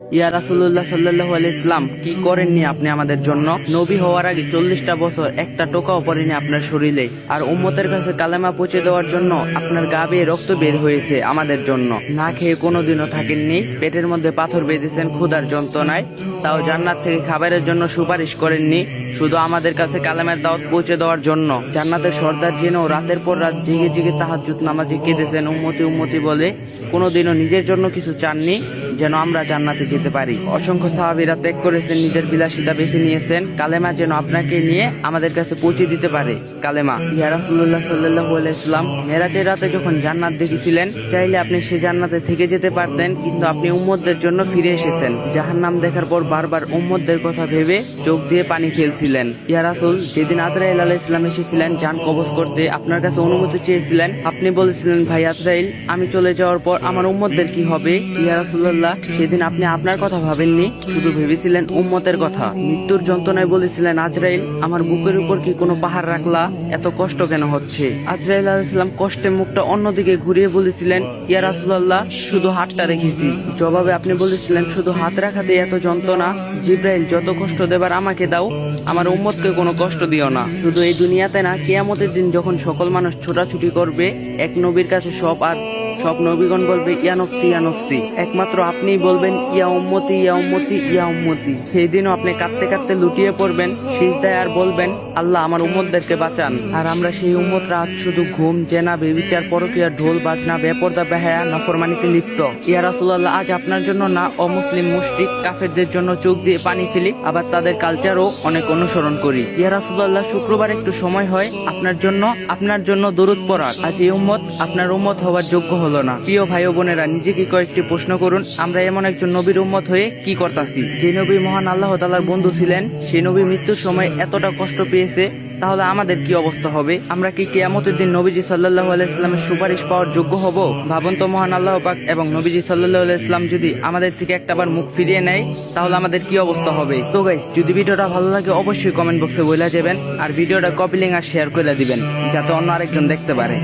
ইয়া রাসূলুল্লাহ সাল্লাল্লাহু আলাইহি ইসলাম, কি করেননি আপনি আমাদের জন্য? নবী হওয়ার আগে 40টা বছর একটা টোকাও পড়েনি আপনার শরীরে, আর উম্মতের কাছে কালেমা পৌঁছে দেওয়ার জন্য আপনার গা বেয়ে রক্ত বের হয়েছে আমাদের জন্য। না খেয়ে কোনোদিনও থাকেননি, পেটের মধ্যে পাথর বেঁধেছেন ক্ষুধার যন্ত্রণায়, তাও জান্নাত থেকে খাবারের জন্য সুপারিশ করেননি, শুধু আমাদের কাছে কালেমার দাওয়াত পৌঁছে দেওয়ার জন্য। জান্নাতের সর্দার জেনেও রাতের পর রাত জেগে জেগে তাহাজ্জুদ নামাজে কেঁদেছেন উম্মতি উম্মতি বলে, কোনোদিনও নিজের জন্য কিছু চাননি যেন আমরা জান্নাতে যেতে পারি। অসংখ্য সাহাবীরা ত্যাগ করেছেন, নিজের বিলাসিতা বেছে নিয়েছেন কালেমা যেন আপনাকে নিয়ে আমাদের কাছে পৌঁছে দিতে পারে। কালেমা। ইয়া রাসূলুল্লাহ সাল্লাল্লাহু আলাইহি ওয়াসাল্লাম, মেরাজের রাতে যখন জান্নাত দেখেছিলেন, চাইলে আপনি সে জান্নাতে থেকে যেতে পারতেন, কিন্তু আপনি উম্মতদের জন্য ফিরে এসেছেন। জাহান্নাম দেখার পর বারবার উম্মতদের কথা ভেবে চোখ দিয়ে পানি ফেলছিলেন। ইয়া রাসূল, যেদিন আজরাইল আলাইহিস সালাম এসেছিলেন জান কবজ করতে, আপনার কাছে অনুমতি চেয়েছিলেন, আপনি বলেছিলেন, ভাই আজরাইল, আমি চলে যাওয়ার পর আমার উম্মতদের কি হবে? ইয়া রাসূলুল্লাহ, সেদিন আপনি আপনার কথা ভাবেননি, শুধু ভেবেছিলেন উম্মতের কথা। মৃত্যুর যন্ত্রণায় বলেছিলেন, আজরাইল, আমার বুকের উপর কি কোনো পাহাড় রাখলা? এত কষ্ট কেন হচ্ছে? আজরাইল আলাইহিস সালাম কষ্টে মুখটা অন্যদিকে ঘুরিয়ে বলেছিলেন, ইয়া রাসূলুল্লাহ, শুধু হাতটা রেখেছি। জবাবে আপনি বলেছিলেন, শুধু হাত রাখাতে এত যন্ত্রণা? জিব্রাইল, যত কষ্ট দেবার আমাকে দাও, আমার উম্মতকে কোনো কষ্ট দিও না। শুধু এই দুনিয়াতে না, কিয়ামতের দিন যখন সকল মানুষ ছোটাছুটি করবে এক নবীর কাছে, সব নবীগণ বলবে, ইয়া নফসি ইয়া নফসি, একমাত্র আপনিই বলবেন, ইয়া উম্মতি ইয়া উম্মতি ইয়া উম্মতি। সেই দিনও আপনি কাঁদতে কাঁদতে লুটিয়ে পড়বেন সিজদায় আর বলবেন, আল্লাহ আমার উম্মতদেরকে বাঁচান। আর আমরা সেই উম্মতরা আজ শুধু ঘুম, জেনা, বেবিচার, পরকীয়া, ঢোল বাজনা, বেপরদা, বেহায়া, নাফরমানিতে লিপ্ত। ইয়া রাসূলুল্লাহ, আজ আপনার জন্য না অমুসলিম মুশরিক কাফেরদের জন্য চোখ দিয়ে পানি ফেলি, আবার তাদের কালচারও অনেক অনুসরণ করি। ইয়া রাসূলুল্লাহ, শুক্রবার একটু সময় হয় আপনার জন্য দরুদ পড়ার। আজ এই উম্মত আপনার উম্মত হওয়ার যোগ্য হলো না। প্রিয় ভাই ও বোনেরা, নিজেকে কয়েকটি প্রশ্ন করুন, আমরা এমন একজন নবীর উম্মত হয়ে কি করতাছি? যে নবী মহান আল্লাহ তাআলার বন্ধু ছিলেন, সেই নবী মৃত্যুর সময় এতটা কষ্ট পেয়েছে, তাহলে আমাদের কি অবস্থা হবে? আমরা কি কিয়ামতের দিন নবীজি সাল্লাল্লাহু আলাইহি সাল্লামের সুপারিশ পাওয়ার যোগ্য হব? ভাবুন তো, মহান আল্লাহ পাক এবং নবীজি সাল্লাল্লাহু আলাইহি সাল্লাম যদি আমাদের থেকে একটাবার মুখ ফিরিয়ে নেয়, তাহলে আমাদের কি অবস্থা হবে? তো গাইস, যদি ভিডিওটা ভালো লাগে অবশ্যই কমেন্ট বক্সে বলে যাবেন, আর ভিডিওটা কপি লিংক আর শেয়ার করে দিবেন, যাতে অন্য আরেকজন দেখতে পারে।